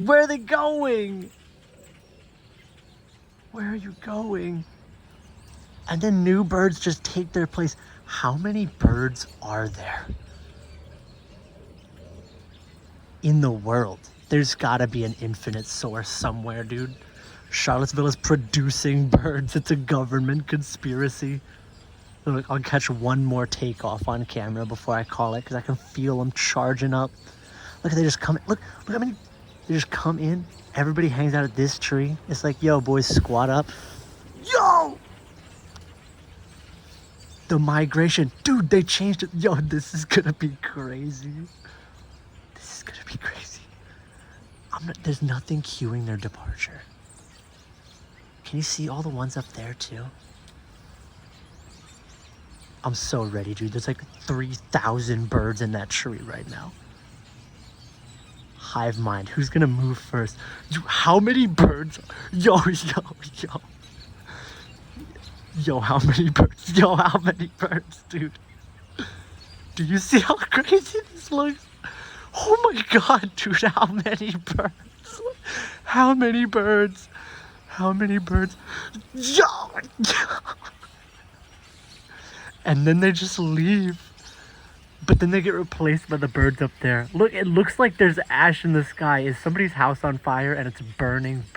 Where are they going? Where are you going? And then new birds just take their place. How many birds are there in the world? There's gotta be an infinite source somewhere, dude. Charlottesville is producing birds. It's a government conspiracy. Look, I'll catch one more takeoff on camera before I call it because I can feel them charging up. Look, they just come. Look how many. They just come in. Everybody hangs out at this tree. It's like, yo, boys, squat up. Yo! The migration. Dude, they changed it. Yo, this is gonna be crazy. This is gonna be crazy. There's nothing cueing their departure. Can you see all the ones up there too? I'm so ready, dude. There's like 3,000 birds in that tree right now. Hive mind. Who's gonna move first? How many birds? Yo. Yo, how many birds? Yo, how many birds, dude? Do you see how crazy this looks? Oh my god, dude, how many birds? How many birds? How many birds? Yo! And then they just leave. But then they get replaced by the birds up there. Look, it looks like there's ash in the sky. Is somebody's house on fire and it's burning birds?